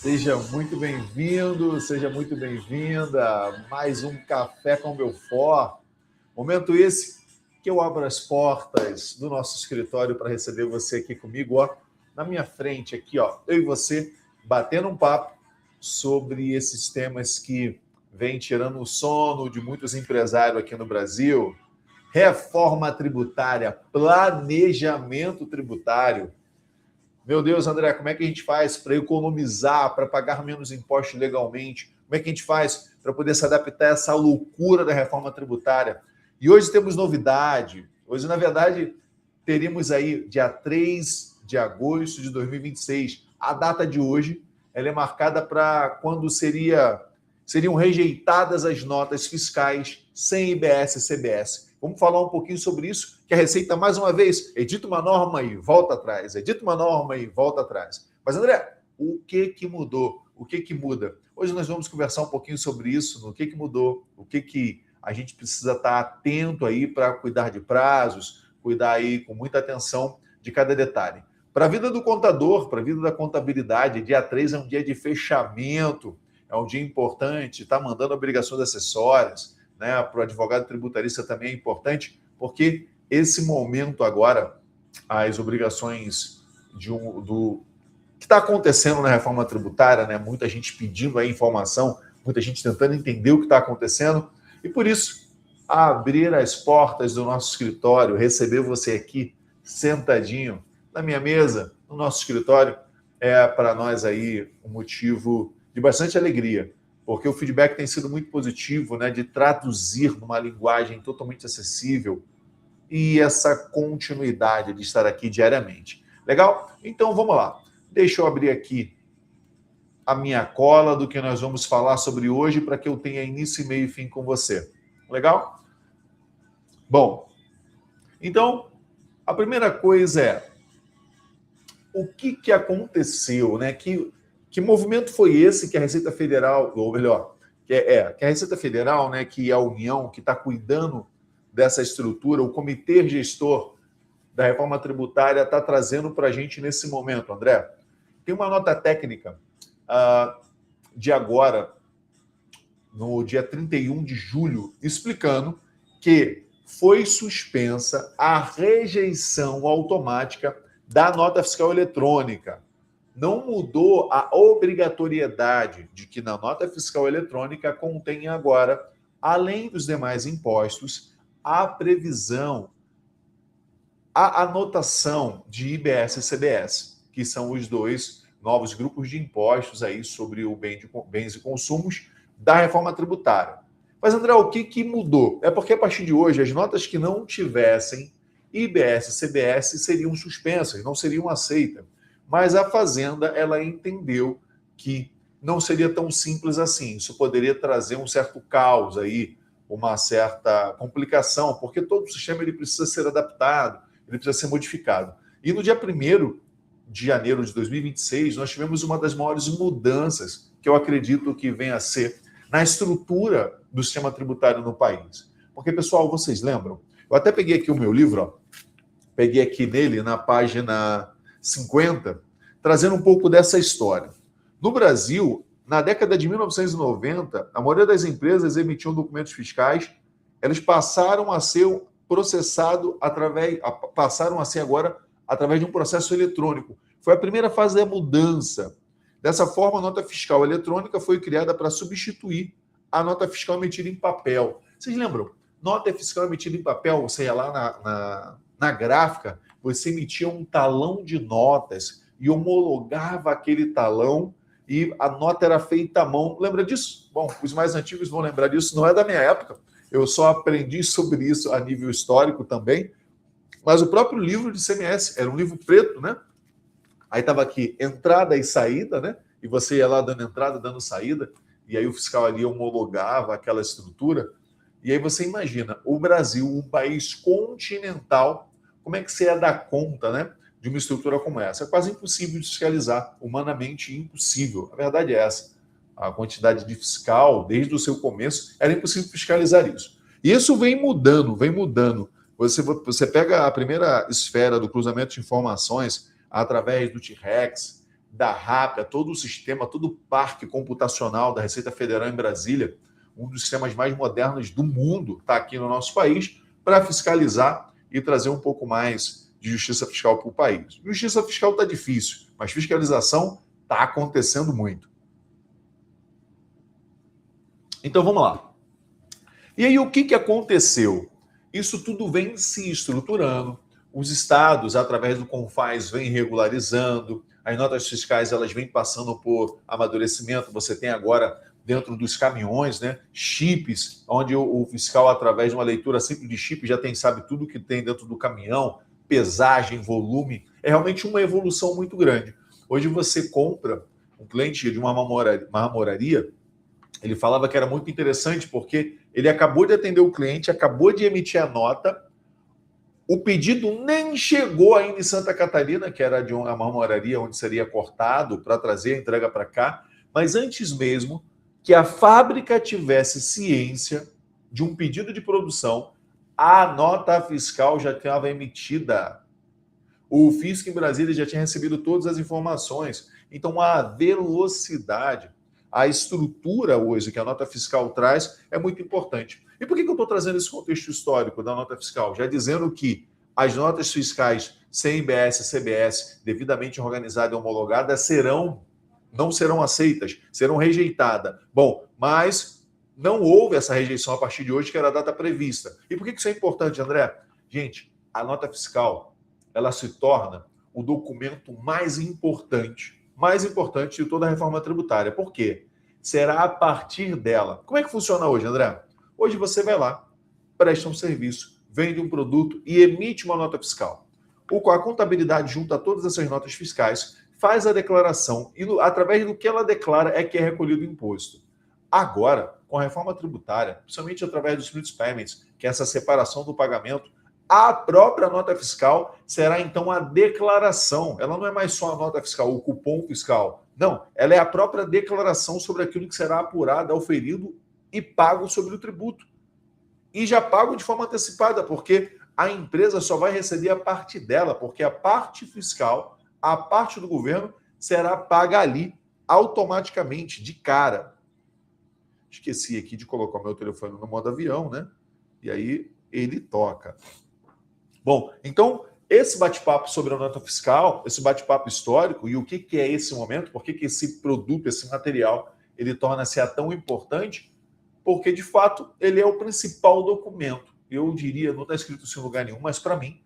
Seja muito bem-vindo, seja muito bem-vinda a mais um Café com Belfort. Momento esse que eu abro as portas do nosso escritório para receber você aqui comigo, ó, na minha frente aqui, ó, eu e você batendo um papo sobre esses temas que vêm tirando o sono de muitos empresários aqui no Brasil. Reforma tributária, planejamento tributário. Meu Deus, André, como é que a gente faz para economizar, para pagar menos impostos legalmente? Como é que a gente faz para poder se adaptar a essa loucura da reforma tributária? E hoje temos novidade. Hoje, na verdade, teríamos aí dia 3 de agosto de 2026. A data de hoje ela é marcada para quando seriam rejeitadas as notas fiscais sem IBS e CBS. Vamos falar um pouquinho sobre isso, que a Receita, mais uma vez, edita uma norma e volta atrás, edita uma norma e volta atrás. Mas, André, o que mudou? O que muda? Hoje nós vamos conversar um pouquinho sobre isso, no que mudou, o que a gente precisa estar atento aí para cuidar de prazos, cuidar aí com muita atenção de cada detalhe. Para a vida do contador, para a vida da contabilidade, dia 3 é um dia de fechamento, é um dia importante, está mandando obrigações acessórias, né? Para o advogado tributarista também é importante, porque esse momento agora, as obrigações do que está acontecendo na reforma tributária, né? Muita gente pedindo a informação, muita gente tentando entender o que está acontecendo, e por isso, abrir as portas do nosso escritório, receber você aqui, sentadinho, na minha mesa, no nosso escritório, é para nós aí um motivo de bastante alegria, porque o feedback tem sido muito positivo, né, de traduzir numa linguagem totalmente acessível e essa continuidade de estar aqui diariamente. Legal? Então, vamos lá. Deixa eu abrir aqui a minha cola do que nós vamos falar sobre hoje para que eu tenha início, meio e fim com você. Legal? Bom, então, a primeira coisa é o que aconteceu, né? Que movimento foi esse que a Receita Federal, ou melhor, que a Receita Federal, né, que é a União, que está cuidando dessa estrutura, o comitê gestor da reforma tributária está trazendo para a gente nesse momento, André? Tem uma nota técnica de agora, no dia 31 de julho, explicando que foi suspensa a rejeição automática da nota fiscal eletrônica. Não mudou a obrigatoriedade de que na nota fiscal eletrônica contenha agora, além dos demais impostos, a previsão, a anotação de IBS e CBS, que são os dois novos grupos de impostos aí sobre o bens e consumos da reforma tributária. Mas, André, o que mudou? É porque, a partir de hoje, as notas que não tivessem IBS e CBS seriam suspensas, não seriam aceitas. Mas a Fazenda, ela entendeu que não seria tão simples assim. Isso poderia trazer um certo caos aí, uma certa complicação, porque todo o sistema ele precisa ser adaptado, ele precisa ser modificado. E no dia 1º de janeiro de 2026, nós tivemos uma das maiores mudanças que eu acredito que venha a ser na estrutura do sistema tributário no país. Porque, pessoal, vocês lembram? Eu até peguei aqui o meu livro, ó, peguei aqui nele, na página 50, trazendo um pouco dessa história. No Brasil, na década de 1990, a maioria das empresas emitiam documentos fiscais, eles passaram a ser processados passaram a ser agora através de um processo eletrônico. Foi a primeira fase da mudança. Dessa forma, a nota fiscal eletrônica foi criada para substituir a nota fiscal emitida em papel. Vocês lembram? Nota fiscal emitida em papel, você ia lá na gráfica, você emitia um talão de notas e homologava aquele talão e a nota era feita à mão. Lembra disso? Bom, os mais antigos vão lembrar disso. Não é da minha época. Eu só aprendi sobre isso a nível histórico também. Mas o próprio livro de ICMS era um livro preto, né? Aí estava aqui, entrada e saída, né? E você ia lá dando entrada, dando saída, e aí o fiscal ali homologava aquela estrutura. E aí você imagina, o Brasil, um país continental, como é que você ia dar conta, né, de uma estrutura como essa? É quase impossível de fiscalizar, humanamente impossível. A verdade é essa. A quantidade de fiscal, desde o seu começo, era impossível fiscalizar isso. E isso vem mudando, vem mudando. Você pega a primeira esfera do cruzamento de informações através do T-Rex, da RAP, todo o sistema, todo o parque computacional da Receita Federal em Brasília, um dos sistemas mais modernos do mundo, está aqui no nosso país, para fiscalizar e trazer um pouco mais de justiça fiscal para o país. Justiça fiscal está difícil, mas fiscalização está acontecendo muito. Então vamos lá. E aí o que aconteceu? Isso tudo vem se estruturando, os estados, através do CONFAS, vêm regularizando, as notas fiscais elas vêm passando por amadurecimento, você tem agora dentro dos caminhões, né, chips, onde o fiscal, através de uma leitura simples de chip, já sabe tudo que tem dentro do caminhão, pesagem, volume, é realmente uma evolução muito grande. Hoje você compra, um cliente de uma marmoraria, ele falava que era muito interessante porque ele acabou de atender o cliente, acabou de emitir a nota, o pedido nem chegou ainda em Santa Catarina, que era de uma marmoraria onde seria cortado para trazer a entrega para cá, mas antes mesmo que a fábrica tivesse ciência de um pedido de produção, a nota fiscal já estava emitida. O fisco em Brasília já tinha recebido todas as informações. Então, a velocidade, a estrutura hoje que a nota fiscal traz é muito importante. E por que eu estou trazendo esse contexto histórico da nota fiscal? Já dizendo que as notas fiscais CMBS e CBS, devidamente organizadas e homologadas, não serão aceitas, serão rejeitadas. Bom, mas não houve essa rejeição a partir de hoje, que era a data prevista. E por que isso é importante, André? Gente, a nota fiscal, ela se torna o documento mais importante de toda a reforma tributária. Por quê? Será a partir dela. Como é que funciona hoje, André? Hoje você vai lá, presta um serviço, vende um produto e emite uma nota fiscal. A contabilidade junta todas essas notas fiscais, faz a declaração e, através do que ela declara, é que é recolhido o imposto. Agora, com a reforma tributária, principalmente através dos split payments, que é essa separação do pagamento, a própria nota fiscal será, então, a declaração. Ela não é mais só a nota fiscal, o cupom fiscal. Não, ela é a própria declaração sobre aquilo que será apurado, auferido e pago sobre o tributo. E já pago de forma antecipada, porque a empresa só vai receber a parte dela, porque a parte fiscal, a parte do governo, será paga ali, automaticamente, de cara. Esqueci aqui de colocar o meu telefone no modo avião, né? E aí ele toca. Bom, então, esse bate-papo sobre a nota fiscal, esse bate-papo histórico e o que é esse momento, por que esse produto, esse material, ele torna-se tão importante, porque, de fato, ele é o principal documento. Eu diria, não está escrito isso em lugar nenhum, mas, para mim,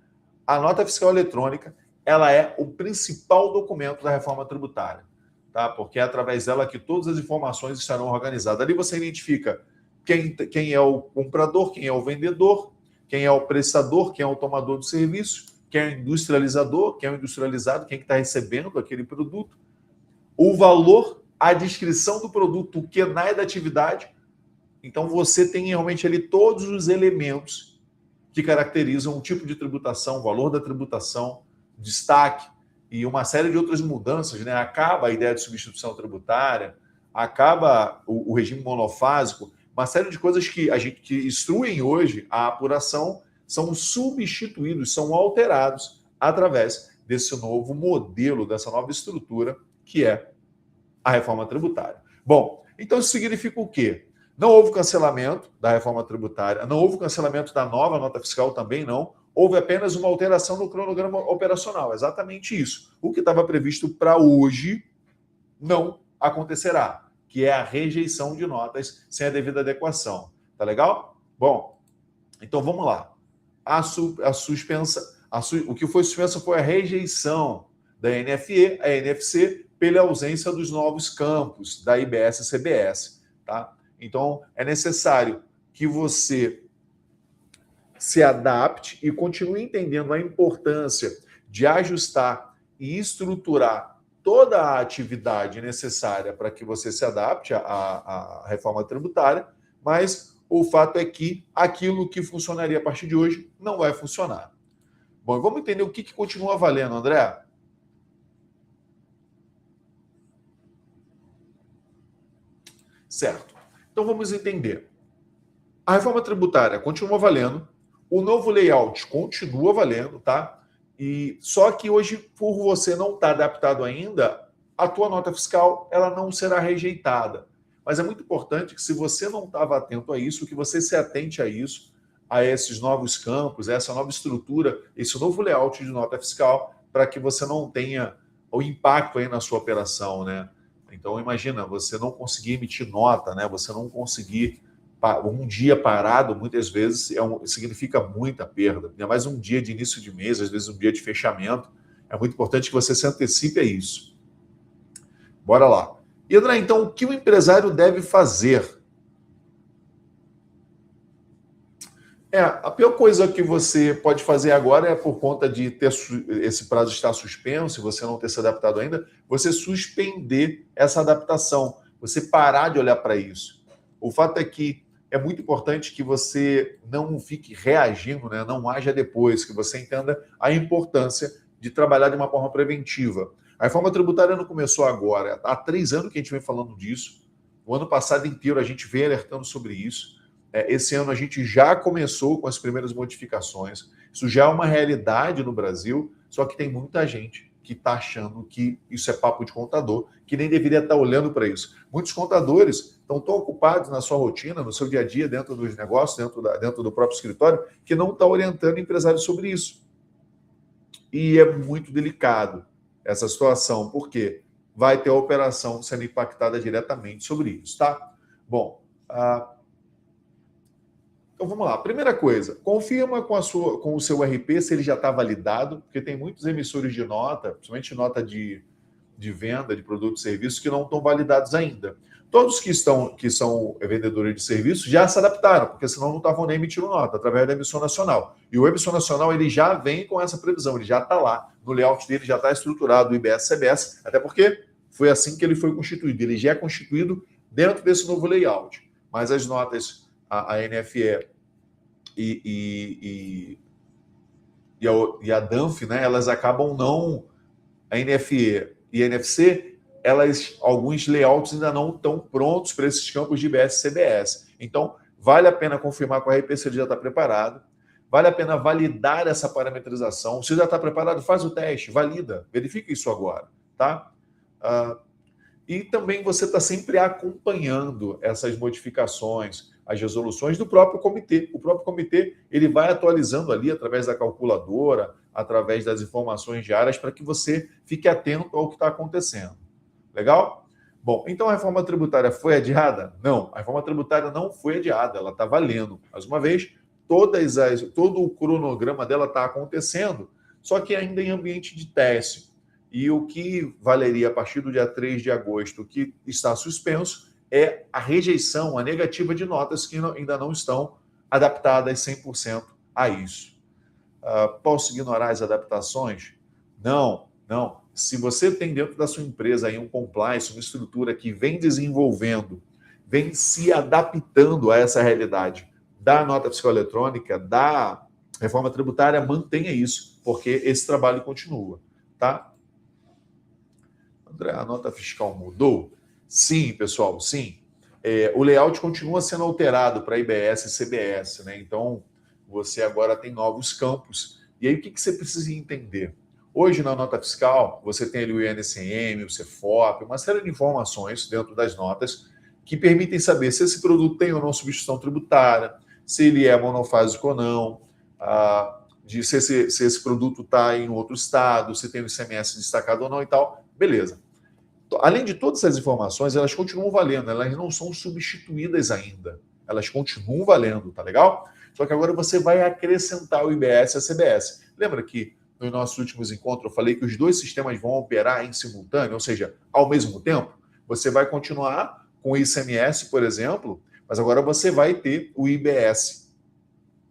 a nota fiscal eletrônica, ela é o principal documento da reforma tributária, tá? Porque é através dela que todas as informações estarão organizadas. Ali você identifica quem é o comprador, quem é o vendedor, quem é o prestador, quem é o tomador do serviço, quem é o industrializador, quem é o industrializado, quem está recebendo aquele produto, o valor, a descrição do produto, o que é da atividade. Então, você tem realmente ali todos os elementos que caracterizam o tipo de tributação, o valor da tributação, destaque e uma série de outras mudanças, né? Acaba a ideia de substituição tributária, acaba o regime monofásico, uma série de coisas que a gente que instruem hoje a apuração são substituídos, são alterados através desse novo modelo, dessa nova estrutura que é a reforma tributária. Bom, então isso significa o quê? Não houve cancelamento da reforma tributária, não houve cancelamento da nova nota fiscal, também não. Houve apenas uma alteração no cronograma operacional, exatamente isso. O que estava previsto para hoje não acontecerá, que é a rejeição de notas sem a devida adequação. Tá legal? Bom, então vamos lá. O que foi suspensa foi a rejeição da NFE, a NFC, pela ausência dos novos campos da IBS e CBS. Tá? Então, é necessário que você se adapte e continue entendendo a importância de ajustar e estruturar toda a atividade necessária para que você se adapte à reforma tributária, mas o fato é que aquilo que funcionaria a partir de hoje não vai funcionar. Bom, vamos entender o que continua valendo, André? Certo. Então vamos entender. A reforma tributária continua valendo, o novo layout continua valendo, tá? E só que hoje, por você não estar adaptado ainda, a tua nota fiscal ela não será rejeitada. Mas é muito importante que, se você não estava atento a isso, que você se atente a isso, a esses novos campos, a essa nova estrutura, esse novo layout de nota fiscal, para que você não tenha o impacto aí na sua operação, né? Então, imagina, você não conseguir emitir nota, né? Você não conseguir um dia parado, muitas vezes, significa muita perda. Ainda mais um dia de início de mês, às vezes um dia de fechamento. É muito importante que você se antecipe a isso. Bora lá. E, André, então, o que o empresário deve fazer? A pior coisa que você pode fazer agora é, por conta de ter esse prazo estar suspenso, se você não ter se adaptado ainda, você suspender essa adaptação, você parar de olhar para isso. O fato é que é muito importante que você não fique reagindo, né? Não haja depois, que você entenda a importância de trabalhar de uma forma preventiva. A reforma tributária não começou agora, há 3 anos que a gente vem falando disso. O ano passado inteiro a gente vem alertando sobre isso. Esse ano a gente já começou com as primeiras modificações. Isso já é uma realidade no Brasil, só que tem muita gente que está achando que isso é papo de contador, que nem deveria estar olhando para isso. Muitos contadores estão tão ocupados na sua rotina, no seu dia a dia, dentro dos negócios, dentro do próprio escritório, que não estão orientando empresários sobre isso. E é muito delicado essa situação, porque vai ter a operação sendo impactada diretamente sobre isso, tá? Bom, então vamos lá. Primeira coisa, confirma com o seu RP se ele já está validado, porque tem muitos emissores de nota, principalmente nota de venda de produtos e serviços, que não estão validados ainda. Todos que são vendedores de serviços já se adaptaram, porque senão não estavam nem emitindo nota, através da emissão nacional. E o emissão nacional ele já vem com essa previsão, ele já está lá, no layout dele já está estruturado, o IBS-CBS, até porque foi assim que ele foi constituído. Ele já é constituído dentro desse novo layout. Mas as notas, a NFE e a DANF, né, elas acabam não... A NFE e a NFC, alguns layouts ainda não estão prontos para esses campos de IBS e CBS. Então, vale a pena confirmar com a RP se ele já está preparado. Vale a pena validar essa parametrização. Se já está preparado, faz o teste, valida, verifica isso agora, tá? E também você está sempre acompanhando essas modificações, as resoluções do próprio comitê. O próprio comitê ele vai atualizando ali através da calculadora, através das informações diárias, para que você fique atento ao que está acontecendo. Legal? Bom, então a reforma tributária foi adiada? Não, a reforma tributária não foi adiada, ela está valendo. Mais uma vez, todo o cronograma dela está acontecendo, só que ainda em ambiente de teste. E o que valeria a partir do dia 3 de agosto, que está suspenso, é a rejeição, a negativa de notas que ainda não estão adaptadas 100% a isso. Posso ignorar as adaptações? Não. Se você tem dentro da sua empresa aí um compliance, uma estrutura que vem desenvolvendo, vem se adaptando a essa realidade da nota fiscal eletrônica, da reforma tributária, mantenha isso, porque esse trabalho continua, tá? André, a nota fiscal mudou? Sim, pessoal, sim. O layout continua sendo alterado para IBS e CBS, né? Então, você agora tem novos campos. E aí, o que você precisa entender? Hoje, na nota fiscal, você tem ali o INSM, o CEFOP, uma série de informações dentro das notas que permitem saber se esse produto tem ou não substituição tributária, se ele é monofásico ou não, se esse produto está em outro estado, se tem o ICMS destacado ou não e tal. Beleza. Além de todas essas informações, elas continuam valendo, elas não são substituídas ainda. Elas continuam valendo, tá legal? Só que agora você vai acrescentar o IBS e a CBS. Lembra que nos nossos últimos encontros eu falei que os dois sistemas vão operar em simultâneo, ou seja, ao mesmo tempo? Você vai continuar com o ICMS, por exemplo, mas agora você vai ter o IBS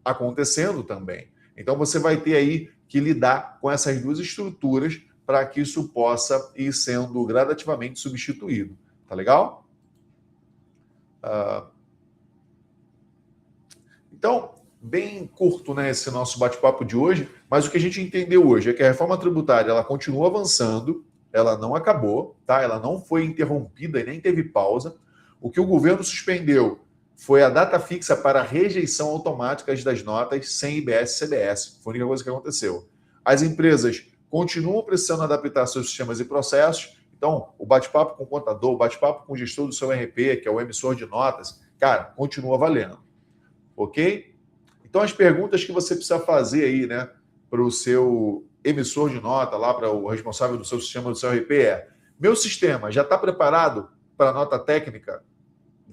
acontecendo também. Então você vai ter aí que lidar com essas duas estruturas para que isso possa ir sendo gradativamente substituído. Tá legal? Então, bem curto, né, esse nosso bate-papo de hoje, mas o que a gente entendeu hoje é que a reforma tributária ela continua avançando, ela não acabou, tá? Ela não foi interrompida e nem teve pausa. O que o governo suspendeu foi a data fixa para a rejeição automática das notas sem IBS e CBS. Foi a única coisa que aconteceu. As empresas continuam precisando adaptar seus sistemas e processos, Então, o bate-papo com o contador, o bate-papo com o gestor do seu RP, que é o emissor de notas, cara, continua valendo. Ok? Então, as perguntas que você precisa fazer aí, né, para o seu emissor de nota, lá para o responsável do seu sistema do seu RP é: meu sistema já está preparado para a nota técnica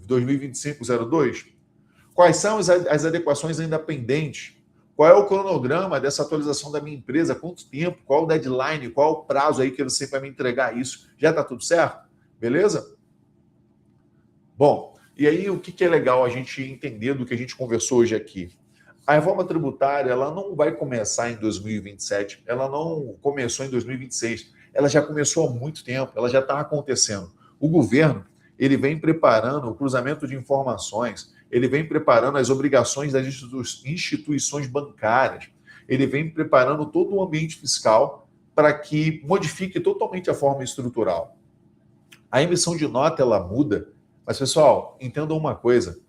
2025-02? Quais são as adequações ainda pendentes? Qual é o cronograma dessa atualização da minha empresa? Quanto tempo? Qual o deadline? Qual o prazo aí que você vai me entregar isso? Já está tudo certo? Beleza? Bom, e aí o que é legal a gente entender do que a gente conversou hoje aqui? A reforma tributária, ela não vai começar em 2027, ela não começou em 2026, ela já começou há muito tempo, ela já está acontecendo. O governo, ele vem preparando o cruzamento de informações, ele vem preparando as obrigações das instituições bancárias, ele vem preparando todo o ambiente fiscal para que modifique totalmente a forma estrutural. A emissão de nota, ela muda, mas, pessoal, entendam uma coisa: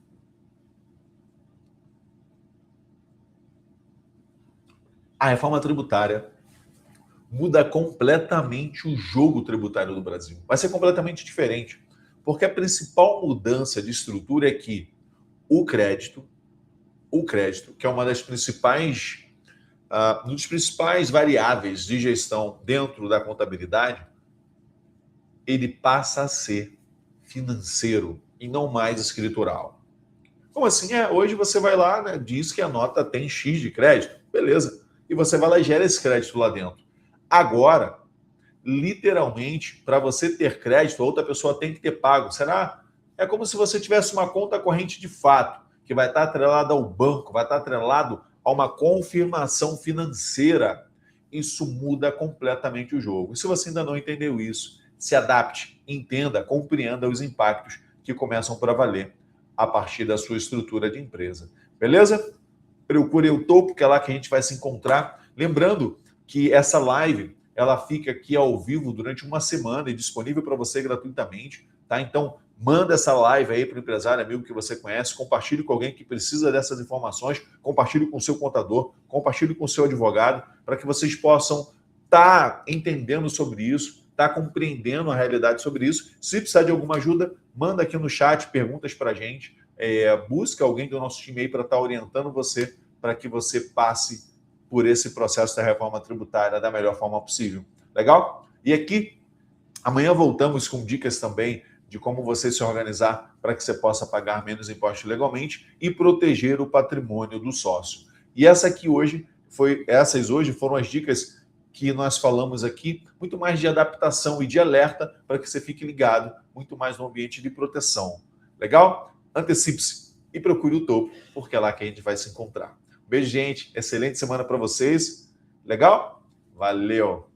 a reforma tributária muda completamente o jogo tributário do Brasil. Vai ser completamente diferente, porque a principal mudança de estrutura é que o crédito, que é uma das principais, um dos principais variáveis de gestão dentro da contabilidade, ele passa a ser financeiro e não mais escritural. Como assim? Hoje você vai lá, né, diz que a nota tem X de crédito, beleza. E você vai lá e gera esse crédito lá dentro. Agora, literalmente, para você ter crédito, a outra pessoa tem que ter pago. Será? É como se você tivesse uma conta corrente de fato, que vai estar atrelada ao banco, vai estar atrelado a uma confirmação financeira. Isso muda completamente o jogo. E se você ainda não entendeu isso, se adapte, entenda, compreenda os impactos que começam para valer a partir da sua estrutura de empresa. Beleza? Procure o topo, que é lá que a gente vai se encontrar. Lembrando que essa live, ela fica aqui ao vivo durante uma semana e disponível para você gratuitamente, tá? Então, manda essa live aí para o empresário amigo que você conhece, compartilhe com alguém que precisa dessas informações, compartilhe com o seu contador, compartilhe com o seu advogado, para que vocês possam estar entendendo sobre isso, estar compreendendo a realidade sobre isso. Se precisar de alguma ajuda, manda aqui no chat perguntas para a gente, busca alguém do nosso time aí para estar orientando você, para que você passe por esse processo da reforma tributária da melhor forma possível. Legal? E aqui, amanhã voltamos com dicas também de como você se organizar para que você possa pagar menos impostos legalmente e proteger o patrimônio do sócio. E essas hoje foram as dicas que nós falamos aqui, muito mais de adaptação e de alerta para que você fique ligado, muito mais no ambiente de proteção. Legal? Antecipe-se e procure o topo, porque é lá que a gente vai se encontrar. Beijo, gente. Excelente semana para vocês. Legal? Valeu!